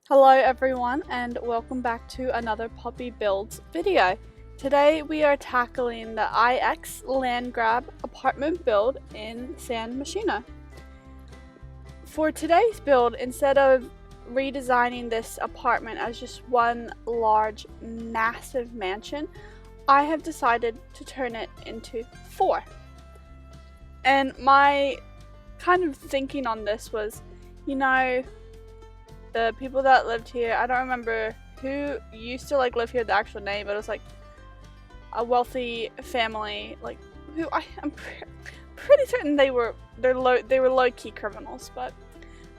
Hello everyone and welcome back to another Poppy Builds video. Today we are tackling the IX Landgraab apartment build in San Myshuno. For today's build, instead of redesigning this apartment as just one large massive mansion, I have decided to turn it into 4. And my kind of thinking on this was, the people that lived here, I don't remember who used to live here, the actual name, but it was a wealthy family, who I'm pretty certain they were low-key criminals, but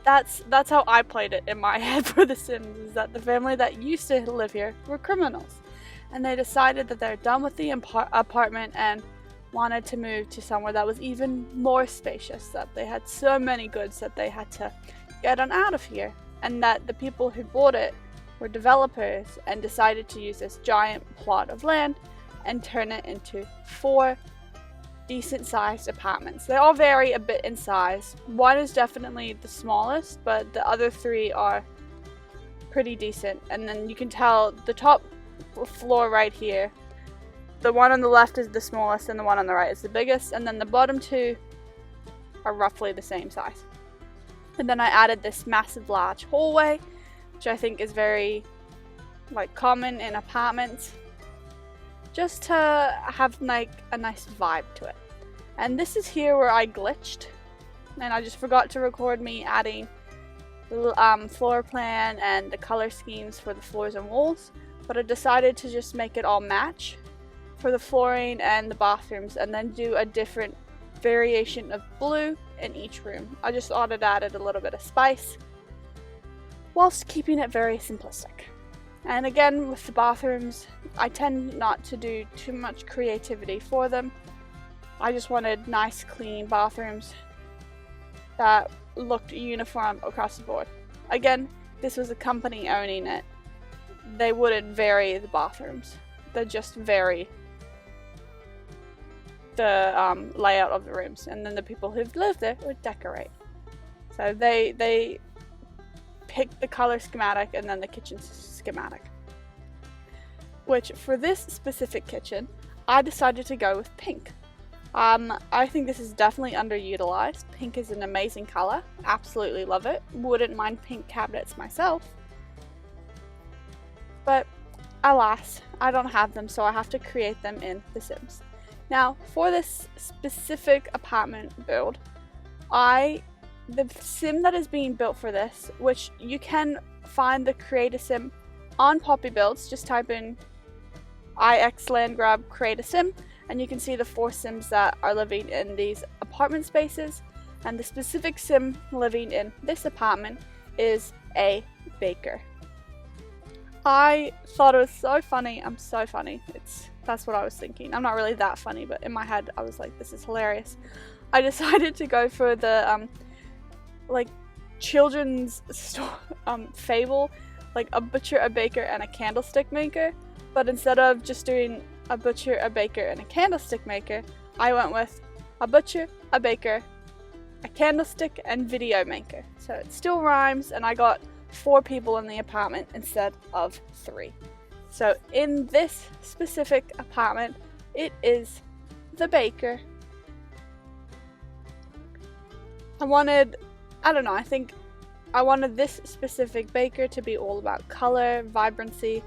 that's how I played it in my head for The Sims, is that the family that used to live here were criminals, and they decided that they're done with the apartment and wanted to move to somewhere that was even more spacious, that they had so many goods that they had to get on out of here, and that the people who bought it were developers and decided to use this giant plot of land and turn it into 4 decent sized apartments. They all vary a bit in size. One is definitely the smallest, but the other 3 are pretty decent. And then you can tell the top floor right here, the one on the left is the smallest and the one on the right is the biggest, and then the bottom 2 are roughly the same size. And then I added this massive large hallway, which I think is very common in apartments, just to have a nice vibe to it. And this is here where I glitched, and I just forgot to record me adding the floor plan and the color schemes for the floors and walls, but I decided to just make it all match for the flooring and the bathrooms, and then do a different variation of blue in each room. I just thought it added a little bit of spice whilst keeping it very simplistic. And again, with the bathrooms, I tend not to do too much creativity for them. I just wanted nice clean bathrooms that looked uniform across the board. Again, this was a company owning it. They wouldn't vary the bathrooms. They'd just vary the layout of the rooms, and then the people who've lived there would decorate. So they picked the color schematic and then the kitchen schematic. Which, for this specific kitchen, I decided to go with pink. I think this is definitely underutilized. Pink is an amazing color. Absolutely love it. Wouldn't mind pink cabinets myself. But alas, I don't have them, so I have to create them in The Sims. Now, for this specific apartment build, the sim that is being built for this, which you can find the create a sim on poppybuilds, just type in IX Landgraab create a sim, and you can see the 4 sims that are living in these apartment spaces, and the specific sim living in this apartment is a baker. I thought it was so funny. I'm so funny. That's what I was thinking. I'm not really that funny, but in my head I was like, this is hilarious. I decided to go for the children's fable, a butcher, a baker, and a candlestick maker. But instead of just doing a butcher, a baker, and a candlestick maker, I went with a butcher, a baker, a candlestick, and video maker. So it still rhymes, and I got 4 people in the apartment instead of 3. So in this specific apartment, it is the baker. I think I wanted this specific baker to be all about color, vibrancy,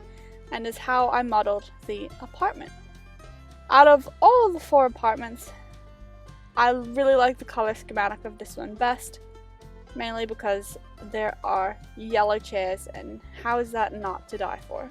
and is how I modeled the apartment. Out of all of the 4 apartments, I really like the color schematic of this one best, mainly because there are yellow chairs, and how is that not to die for?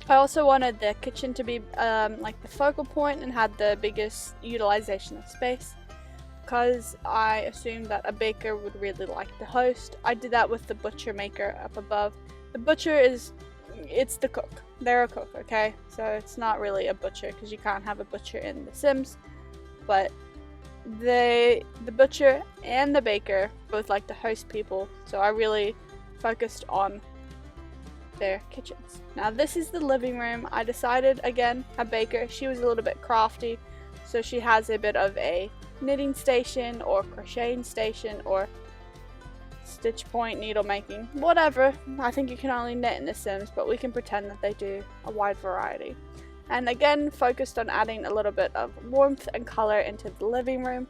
I also wanted the kitchen to be the focal point and had the biggest utilization of space, because I assumed that a baker would really like the host. I did that with the butcher maker up above. The butcher is it's the cook. They're a cook, okay? So it's not really a butcher because you can't have a butcher in The Sims. But the butcher and the baker both like to host people, so I really focused on their kitchens. Now this is the living room. I decided, again, a baker, she was a little bit crafty, so she has a bit of a knitting station or crocheting station or stitch point, needle making, whatever. I think you can only knit in The Sims, but we can pretend that they do a wide variety. And again, focused on adding a little bit of warmth and color into the living room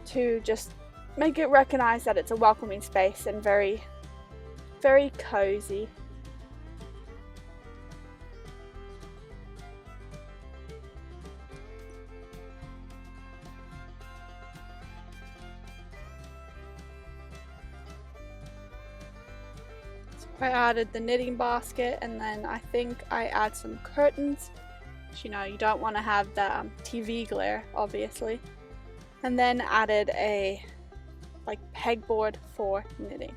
to just make it recognize that it's a welcoming space and very, very cozy. I added the knitting basket, and then I think I add some curtains. You know, you don't want to have the TV glare, obviously. And then added a like pegboard for knitting.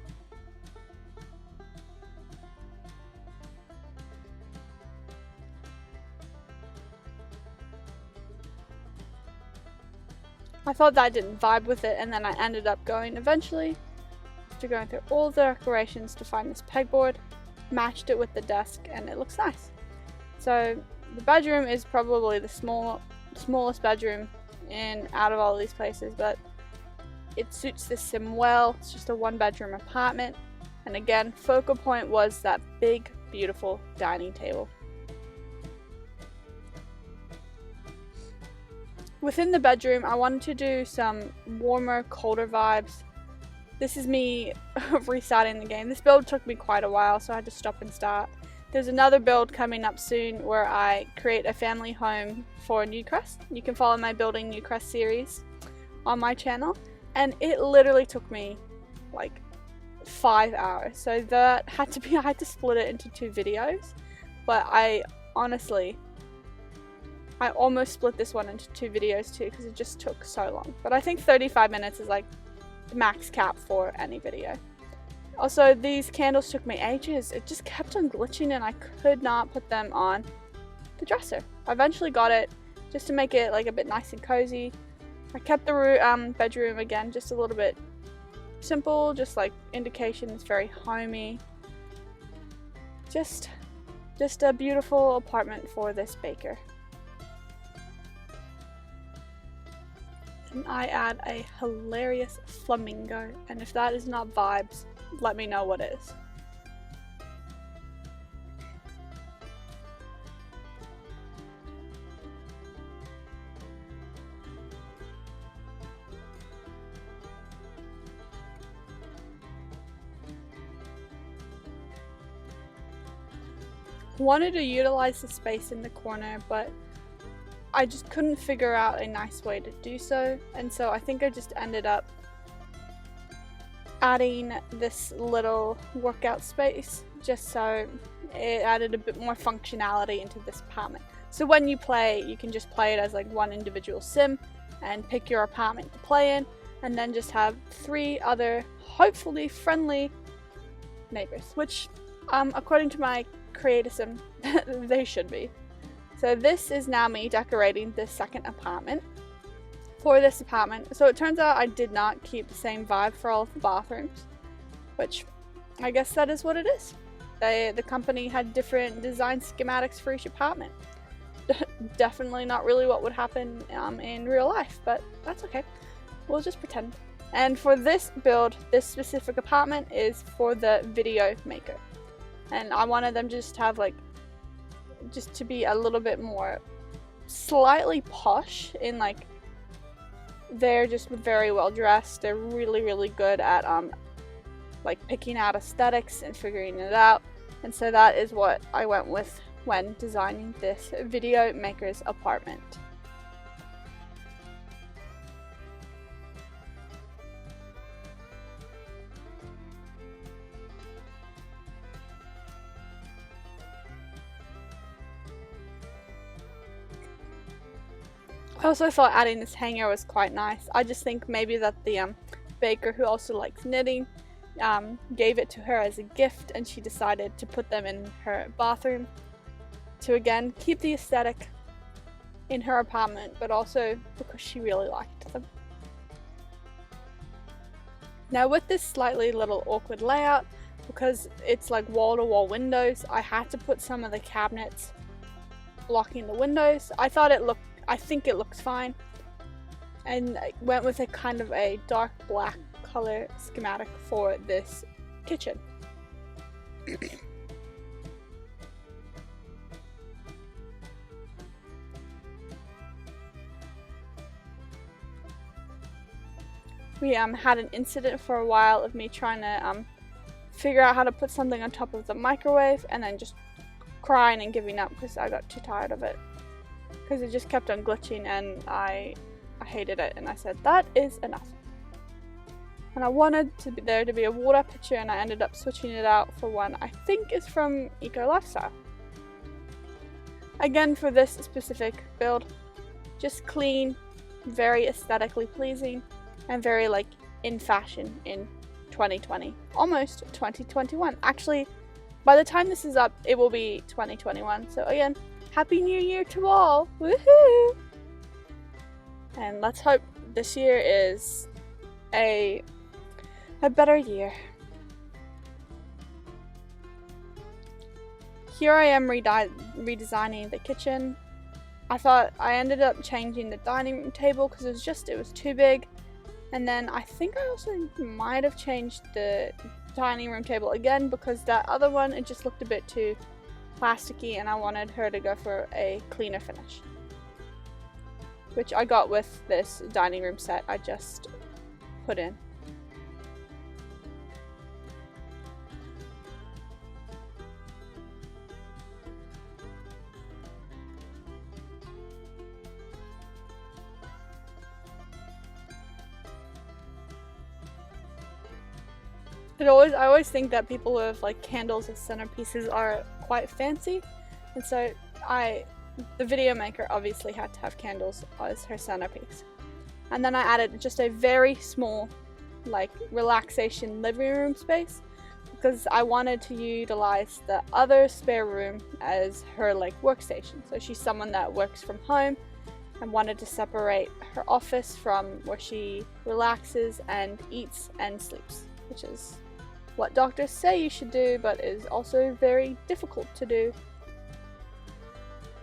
I thought that didn't vibe with it, and then I ended up going eventually after going through all the decorations to find this pegboard, matched it with the desk, and it looks nice. So the bedroom is probably the smallest bedroom out of all these places, but it suits this sim well. It's just a 1-bedroom apartment, and again, focal point was that big, beautiful dining table. Within the bedroom, I wanted to do some warmer, colder vibes. This is me restarting the game. This build took me quite a while, so I had to stop and start. There's another build coming up soon where I create a family home for Newcrest. You can follow my Building Newcrest series on my channel, and it literally took me like 5 hours. So that had to be, I had to split it into 2 videos, but I almost split this one into 2 videos too because it just took so long. But I think 35 minutes is like the max cap for any video. Also, these candles took me ages. It just kept on glitching and I could not put them on the dresser. I eventually got it just to make it like a bit nice and cozy. I kept the bedroom again just a little bit simple, just like indications, very homey. Just a beautiful apartment for this baker. And I add a hilarious flamingo, and if that is not vibes, let me know what is. Wanted to utilize the space in the corner, but I just couldn't figure out a nice way to do so, and so I think I just ended up adding this little workout space just so it added a bit more functionality into this apartment. So when you play, you can just play it as like one individual sim and pick your apartment to play in, and then just have 3 other hopefully friendly neighbors, which according to my creator sim they should be. So this is now me decorating this second apartment. For this apartment, so it turns out I did not keep the same vibe for all of the bathrooms, which I guess that is what it is. The company had different design schematics for each apartment. Definitely not really what would happen in real life, but that's okay. We'll just pretend. And for this build, this specific apartment is for the video maker. And I wanted them to just have like, just to be a little bit more slightly posh in like, they're just very well dressed. They're really, really good at like picking out aesthetics and figuring it out. And so that is what I went with when designing this video maker's apartment. I also thought adding this hanger was quite nice. I just think maybe that the baker, who also likes knitting, gave it to her as a gift, and she decided to put them in her bathroom to again keep the aesthetic in her apartment, but also because she really liked them. Now with this slightly little awkward layout, because it's like wall-to-wall windows, I had to put some of the cabinets blocking the windows. I think it looks fine, and I went with a kind of a dark black color schematic for this kitchen. We had an incident for a while of me trying to figure out how to put something on top of the microwave, and then just crying and giving up because I got too tired of it, because it just kept on glitching, and I hated it, and I said that is enough. And I wanted there to be a water pitcher, and I ended up switching it out for one I think is from Eco Lifestyle. Again, for this specific build, just clean, very aesthetically pleasing, and very like in fashion in 2020, almost 2021. Actually, by the time this is up, it will be 2021. So again, Happy New Year to all! Woohoo! And let's hope this year is a better year. Here I am redesigning the kitchen. I ended up changing the dining room table because it was too big. And then I think I also might have changed the dining room table again, because that other one, it just looked a bit too plasticky, and I wanted her to go for a cleaner finish, which I got with this dining room set I just put in. I always think that people who have like candles as centerpieces are quite fancy, and so the video maker obviously had to have candles as her centerpiece. And then I added just a very small like relaxation living room space, because I wanted to utilize the other spare room as her like workstation. So she's someone that works from home and wanted to separate her office from where she relaxes and eats and sleeps, which is what doctors say you should do, but is also very difficult to do.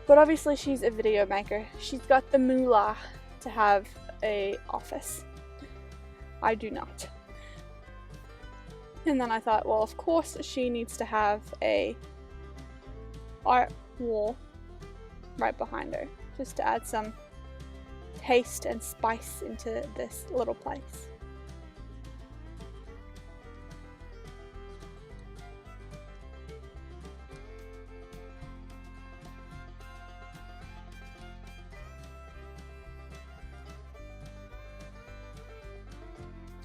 But obviously she's a video maker. She's got the moolah to have a office. I do not. And then I thought, well, of course she needs to have a art wall right behind her, just to add some taste and spice into this little place.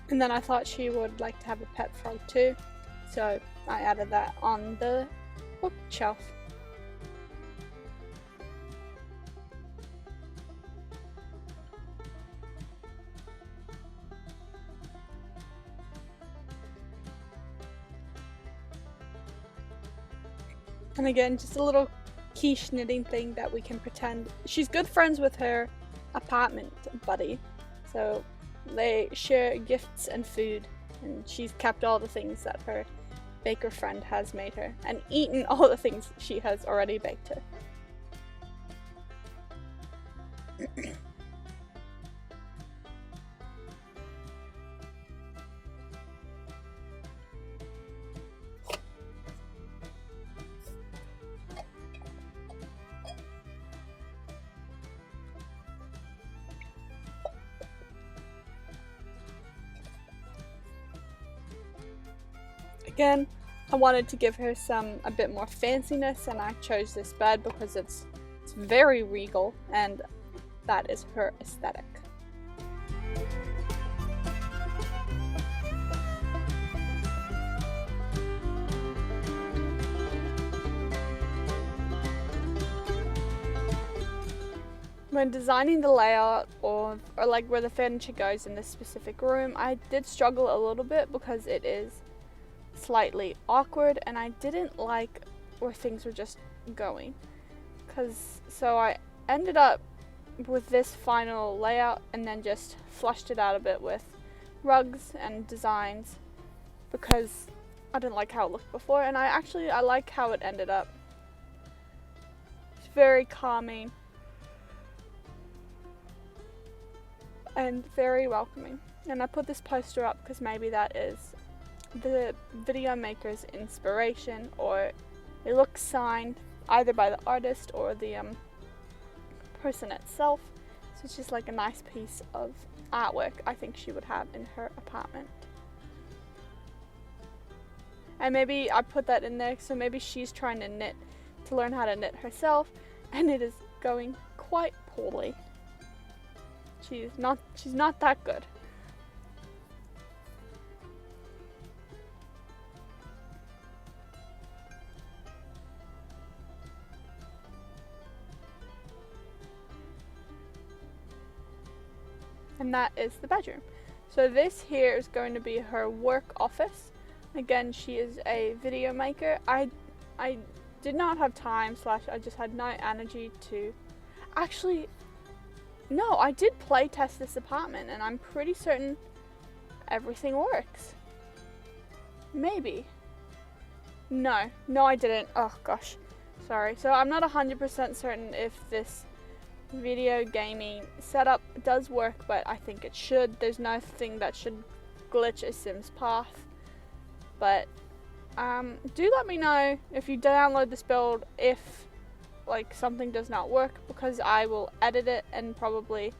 And then I thought she would like to have a pet frog too, so I added that on the bookshelf. And again, just a little quiche knitting thing that we can pretend. She's good friends with her apartment buddy, so they share gifts and food, and she's kept all the things that her baker friend has made her, and eaten all the things she has already baked her. Again, I wanted to give her a bit more fanciness, and I chose this bed because it's very regal, and that is her aesthetic. When designing the layout or like where the furniture goes in this specific room, I did struggle a little bit because it is slightly awkward, and I didn't like where things were just going. So I ended up with this final layout and then just flushed it out a bit with rugs and designs because I didn't like how it looked before, and I like how it ended up. It's very calming and very welcoming. And I put this poster up because maybe that is the video maker's inspiration, or it looks signed either by the artist or the person itself. So it's just like a nice piece of artwork I think she would have in her apartment. And maybe I put that in there so maybe she's trying to knit to learn how to knit herself, and it is going quite poorly. She's not that good. And that is the bedroom. So this here is going to be her work office. Again, she is a video maker. I did not have time / I just had no energy to actually. No, I did play test this apartment and I'm pretty certain everything works. Maybe. No, I didn't. Oh gosh, sorry. So I'm not 100% certain if this video gaming setup does work, but I think it should. There's nothing that should glitch a Sims path. But do let me know if you download this build if like something does not work, because I will edit it and probably,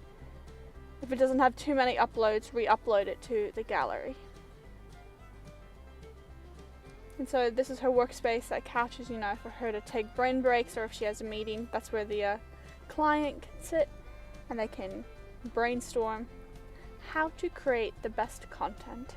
if it doesn't have too many uploads, re-upload it to the gallery. And so this is her workspace. That couch is, for her to take brain breaks, or if she has a meeting, that's where the client can sit and they can brainstorm how to create the best content.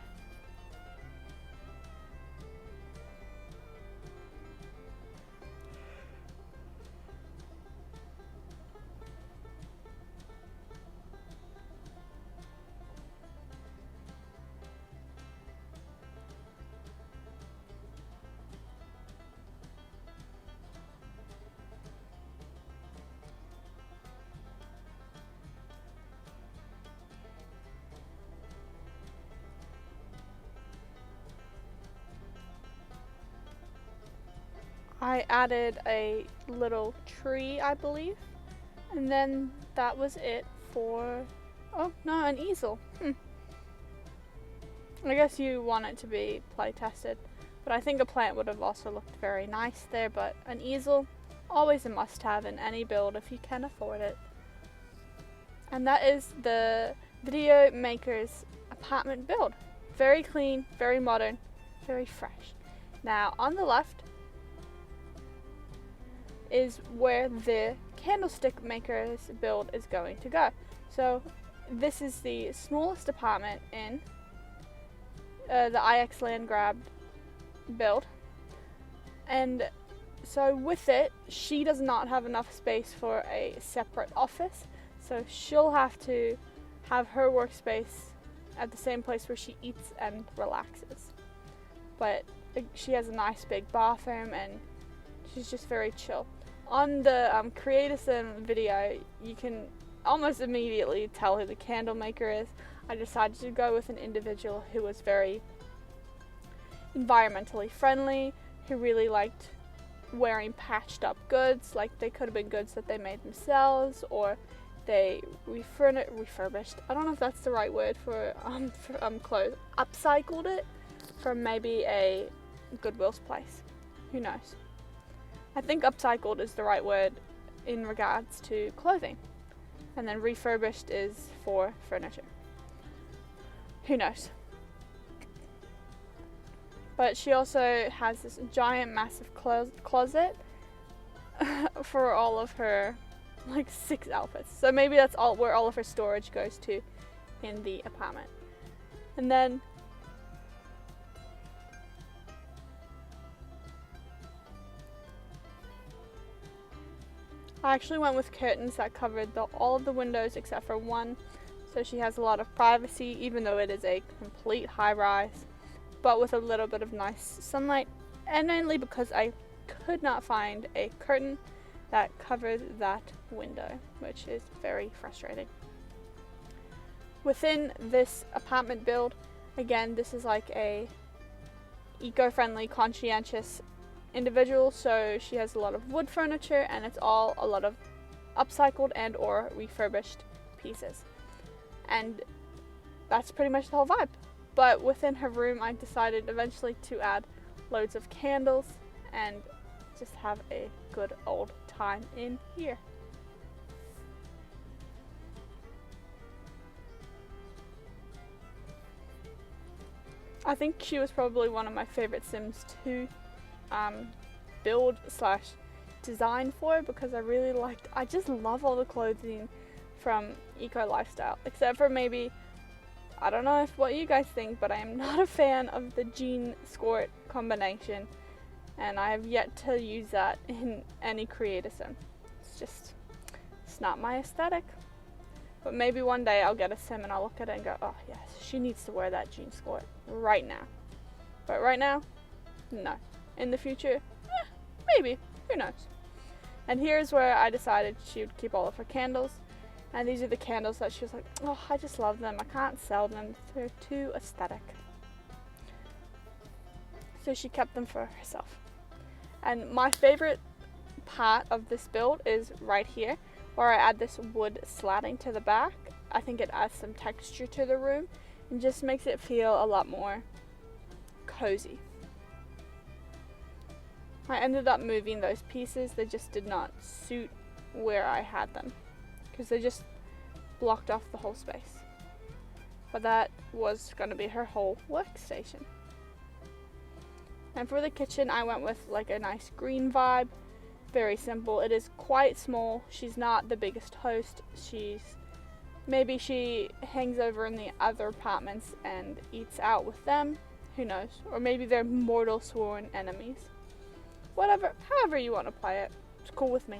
I added a little tree, I believe, and then that was it for, oh no, an easel. I guess you want it to be play tested, but I think a plant would have also looked very nice there, but an easel, always a must have in any build if you can afford it. And that is the video maker's apartment build. Very clean, very modern, very fresh. Now on the left is where the candlestick maker's build is going to go. So this is the smallest apartment in the IX Landgraab build, and so with it, she does not have enough space for a separate office, so she'll have to have her workspace at the same place where she eats and relaxes. But she has a nice big bathroom and she's just very chill. On the Create-a-Sim video, you can almost immediately tell who the candle maker is. I decided to go with an individual who was very environmentally friendly, who really liked wearing patched up goods. Like, they could have been goods that they made themselves, or they refurbished. I don't know if that's the right word for clothes. Upcycled it from maybe a Goodwill's place. Who knows? I think upcycled is the right word in regards to clothing. And then refurbished is for furniture. Who knows? But she also has this giant, massive closet for all of her, like, 6 outfits. So maybe that's where all of her storage goes to in the apartment. And then I actually went with curtains that covered all of the windows except for one, so she has a lot of privacy, even though it is a complete high-rise. but with a little bit of nice sunlight, and mainly because I could not find a curtain that covered that window, which is very frustrating. Within this apartment build, again, this is like a eco-friendly, conscientious individual, so she has a lot of wood furniture, and it's all a lot of upcycled and or refurbished pieces, and that's pretty much the whole vibe. But within her room, I decided eventually to add loads of candles and just have a good old time in here. I think she was probably one of my favorite Sims to build slash design for, because I just love all the clothing from Eco Lifestyle, except for maybe, I don't know what you guys think, but I am not a fan of the jean skirt combination, and I have yet to use that in any creator sim. It's not my aesthetic. But maybe one day I'll get a sim and I'll look at it and go, oh yes, she needs to wear that jean skirt right now. But right now, no. In the future, maybe, who knows. And here's where I decided she would keep all of her candles. And these are the candles that she was like, oh, I just love them. I can't sell them. They're too aesthetic. So she kept them for herself. And my favorite part of this build is right here, where I add this wood slatting to the back. I think it adds some texture to the room and just makes it feel a lot more cozy. I ended up moving those pieces. They just did not suit where I had them, because they just blocked off the whole space. But that was going to be her whole workstation. And for the kitchen, I went with like a nice green vibe. Very simple. It is quite small. She's not the biggest host. Maybe she hangs over in the other apartments and eats out with them. Who knows? Or maybe they're mortal sworn enemies. Whatever, however you want to play it. It's cool with me.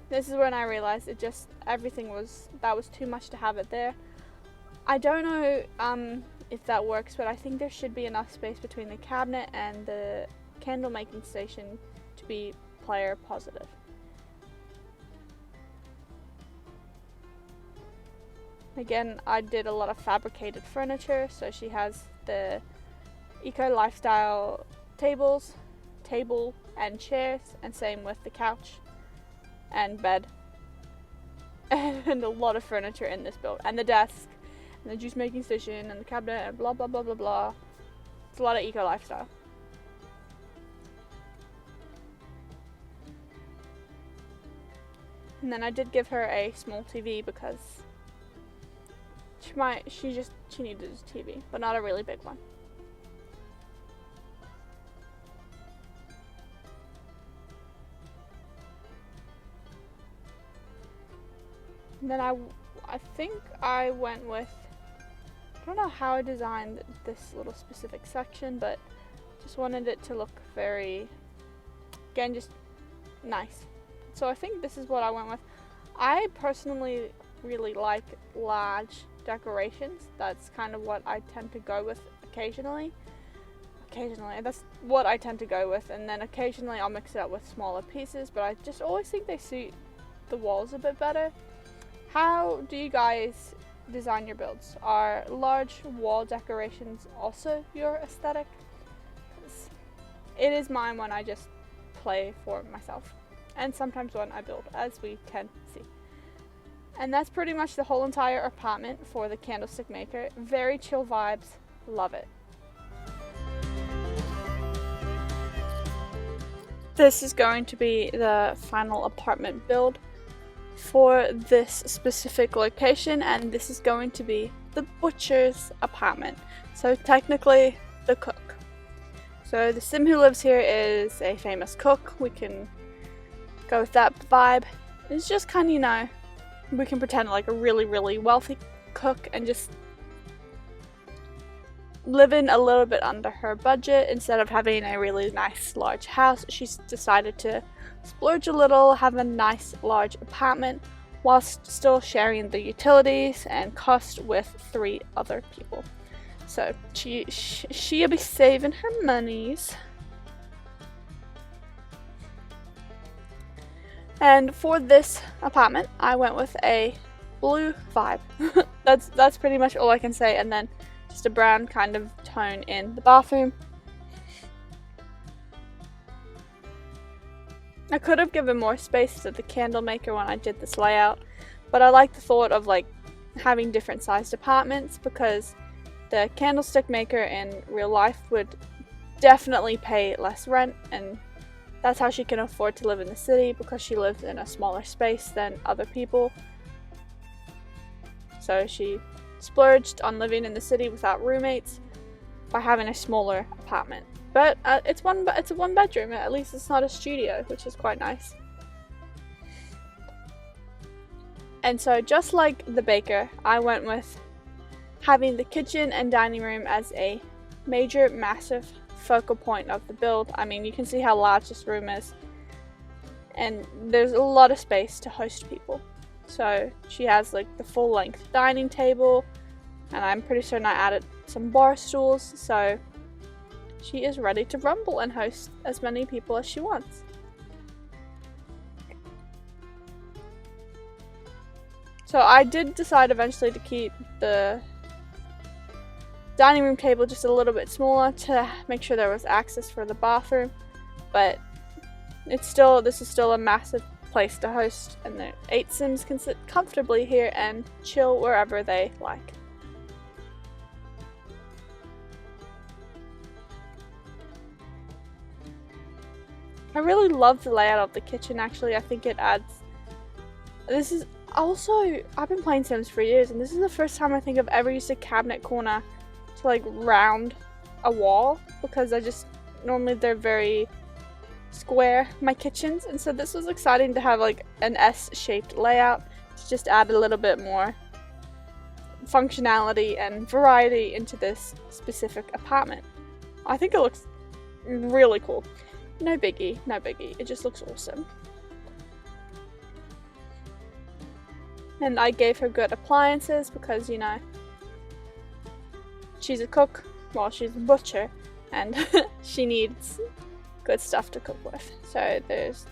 This is when I realized that was too much to have it there. I don't know if that works, but I think there should be enough space between the cabinet and the candle making station to be player positive. Again, I did a lot of fabricated furniture, so she has the Eco Lifestyle table and chairs, and same with the couch and bed and a lot of furniture in this build, and the desk and the juice making station and the cabinet and blah blah blah blah blah. It's a lot of Eco Lifestyle. And then I did give her a small TV because she needed a TV, but not a really big one. And then I think I went with, I don't know how I designed this little specific section, but just wanted it to look very, again, just nice. So I think this is what I went with. I personally really like large decorations. That's kind of what I tend to go with occasionally. That's what I tend to go with, and then occasionally I'll mix it up with smaller pieces, but I just always think they suit the walls a bit better. How do you guys design your builds? Are large wall decorations also your aesthetic? 'Cause it is mine when I just play for myself, and sometimes when I build, as we can see. And that's pretty much the whole entire apartment for the candlestick maker. Very chill vibes, love it. This is going to be the final apartment build for this specific location, and this is going to be the butcher's apartment. So technically the cook. So the sim who lives here is a famous cook. We can go with that vibe. It's just kind of, you know, we can pretend like a really, really wealthy cook and just living a little bit under her budget. Instead of having a really nice large house, she's decided to splurge a little, have a nice large apartment whilst still sharing the utilities and cost with 3 other people. So she'll be saving her monies. And for this apartment, I went with a blue vibe. That's pretty much all I can say, and then just a brown kind of tone in the bathroom. I could have given more space to the candle maker when I did this layout, but I like the thought of like having different sized apartments, because the candlestick maker in real life would definitely pay less rent, and that's how she can afford to live in the city, because she lives in a smaller space than other people. So she splurged on living in the city without roommates by having a smaller apartment. But it's a one bedroom. At least it's not a studio, which is quite nice. And so just like the baker, I went with having the kitchen and dining room as a major, massive focal point of the build. I mean, you can see how large this room is, and there's a lot of space to host people. So she has like the full length dining table, and I'm pretty certain I added some bar stools, so she is ready to rumble and host as many people as she wants. So I did decide eventually to keep the dining room table just a little bit smaller to make sure there was access for the bathroom, but this is still a massive place to host, and the 8 Sims can sit comfortably here and chill wherever they like. I really love the layout of the kitchen. Actually, I think it adds. This is also, I've been playing Sims for years, and this is the first time I think I've ever used a cabinet corner to like round a wall, because normally they're very square, my kitchens, and so this was exciting to have like an S-shaped layout to just add a little bit more functionality and variety into this specific apartment. I think it looks really cool. No biggie, no biggie. It just looks awesome. And I gave her good appliances because, you know, she's a cook, well, she's a butcher, and she needs good stuff to cook with. So there's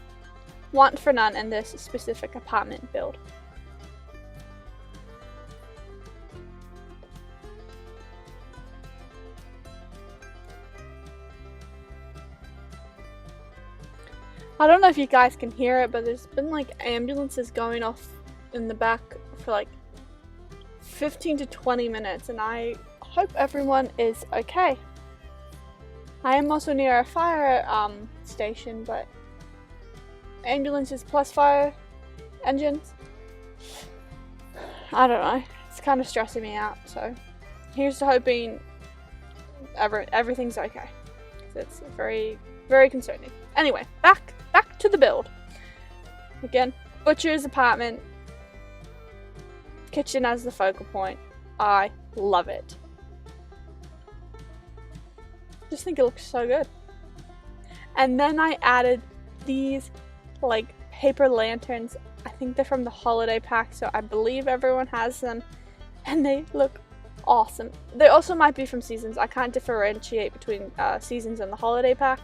want for none in this specific apartment build. I don't know if you guys can hear it, but there's been like ambulances going off in the back for like 15 to 20 minutes, and I hope everyone is okay. I am also near a fire station, but ambulances plus fire engines, I don't know, it's kind of stressing me out, so here's to hoping everything's okay. It's very, very concerning. Anyway, back to the build. Again, butcher's apartment, kitchen as the focal point. I love it. Just think it looks so good. And then I added these like paper lanterns. I think they're from the holiday pack, so I believe everyone has them, and they look awesome. They also might be from Seasons. I can't differentiate between Seasons and the holiday pack,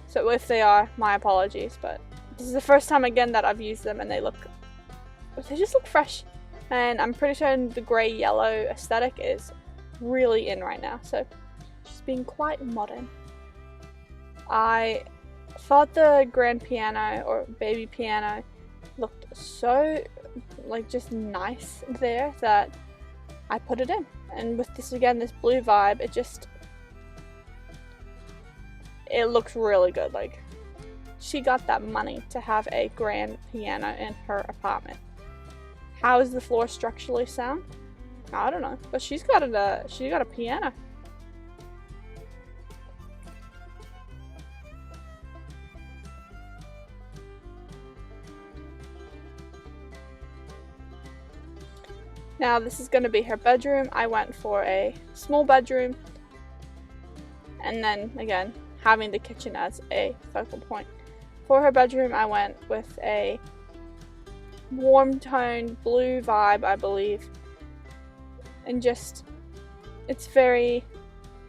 so if they are, my apologies, but this is the first time again that I've used them, and they just look fresh, and I'm pretty sure the grey yellow aesthetic is really in right now, so she's being quite modern. I thought the grand piano or baby piano looked so like just nice there that I put it in, and with this again, this blue vibe, it looks really good. Like, she got that money to have a grand piano in her apartment. How is the floor structurally sound? I don't know, but she got a piano. Now this is going to be her bedroom. I went for a small bedroom, and then again having the kitchen as a focal point. For her bedroom, I went with a warm toned blue vibe, I believe, and just It's very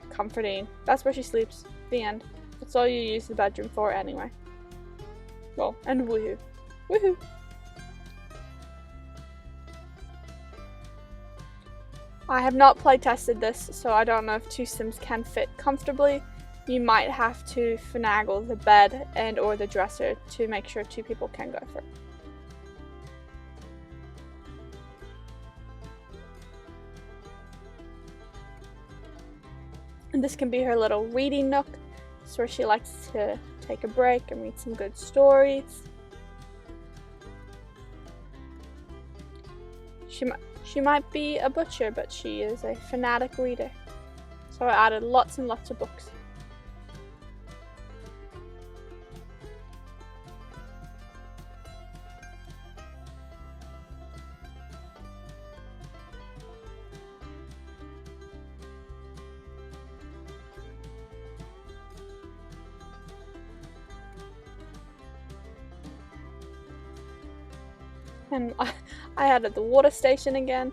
comforting. That's where she sleeps. The end. That's all you use the bedroom for anyway. Well, and woohoo. Woohoo! I have not play tested this, so I don't know if two Sims can fit comfortably. You might have to finagle the bed and or the dresser to make sure two people can go for it. And this can be her little reading nook. It's where she likes to take a break and read some good stories. She might be a butcher, but she is a fanatic reader. So I added lots and lots of books. And I added the water station again,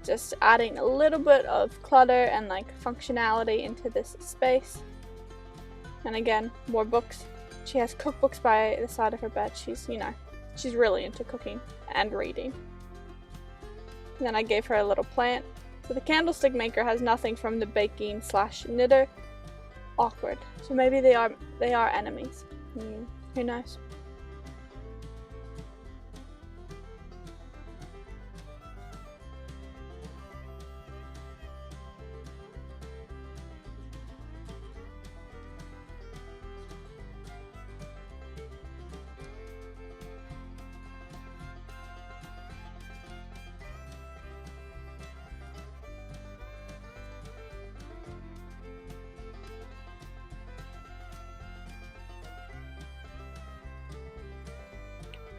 just adding a little bit of clutter and like functionality into this space. And again, more books. She has cookbooks by the side of her bed. She's, you know, she's really into cooking and reading. And then I gave her a little plant. So the candlestick maker has nothing from the baking / knitter. Awkward. So maybe they are enemies. Who knows?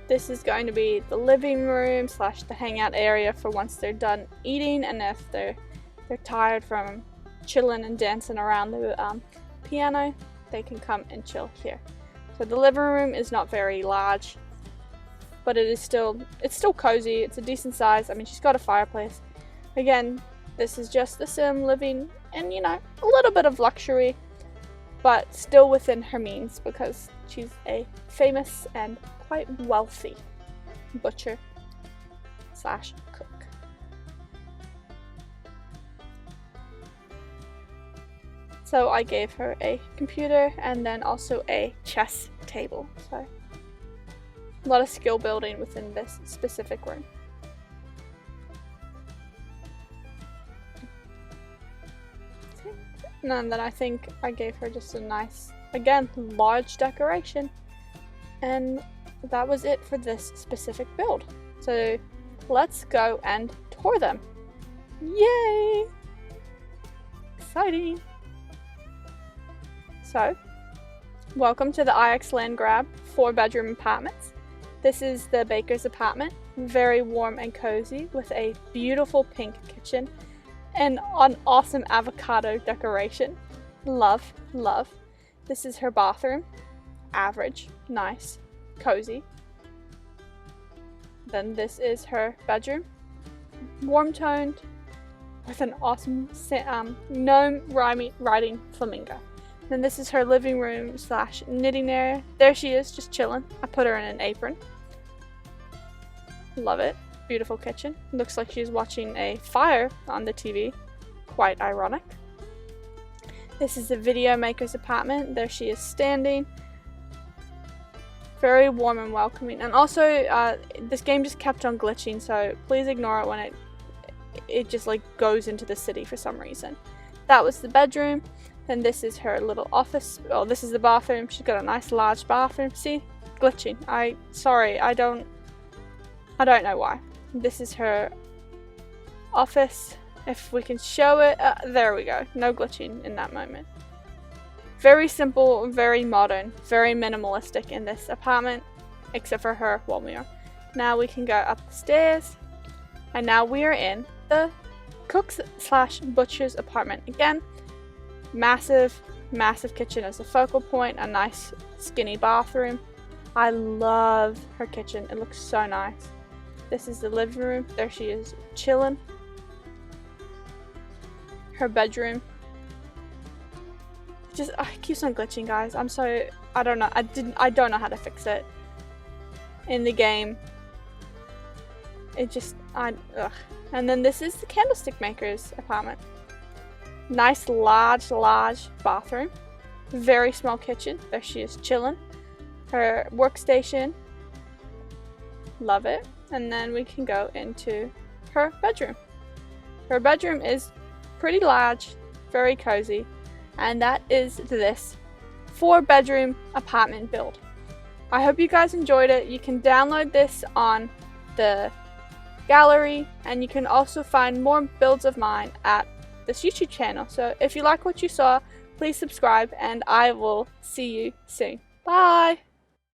This is going to be the living room / the hangout area for once they're done eating, and if they're tired from chilling and dancing around the piano, they can come and chill here. So the living room is not very large, but it's still cozy. It's a decent size. I mean, she's got a fireplace. Again, this is just the Sim living in, you know, a little bit of luxury, but still within her means because she's a famous and quite wealthy butcher / cook. So I gave her a computer and then also a chess table. So a lot of skill building within this specific room. And then I think I gave her just a nice, again, large decoration. And that was it for this specific build. So let's go and tour them. Yay! Exciting! So, welcome to the IX Landgraab 4-bedroom apartments. This is the baker's apartment, very warm and cozy with a beautiful pink kitchen and an awesome avocado decoration. Love, love. This is her bathroom, average, nice, cozy. Then this is her bedroom, warm toned with an awesome gnome riding flamingo. Then this is her living room / knitting area. There she is, just chilling. I put her in an apron. Love it. Beautiful kitchen. Looks like she's watching a fire on the TV. Quite ironic. This is the video maker's apartment. There she is standing. Very warm and welcoming. And also, this game just kept on glitching, so please ignore it when it just like goes into the city for some reason. That was the bedroom. And this is her little office. Oh, this is the bathroom. She's got a nice large bathroom. See? Glitching. Sorry, I don't know why. This is her office. If we can show it. There we go. No glitching in that moment. Very simple, very modern, very minimalistic in this apartment. Except for her while we are. Now we can go up the stairs. And now we are in the cook's / butcher's apartment again. Massive, massive kitchen as a focal point, a nice skinny bathroom. I love her kitchen. It looks so nice. This is the living room. There she is chilling. her bedroom. Just it keeps on glitching, guys. I'm so I don't know. I don't know how to fix it in the game. It just ugh. And then this is the candlestick maker's apartment. Nice large bathroom. Very small kitchen. There she is chilling. Her workstation. Love it. And then we can go into her bedroom. Her bedroom is pretty large, very cozy, and that is this 4-bedroom apartment build. I hope you guys enjoyed it. You can download this on the gallery, and you can also find more builds of mine at this YouTube channel. So if you like what you saw, please subscribe, and I will see you soon. Bye!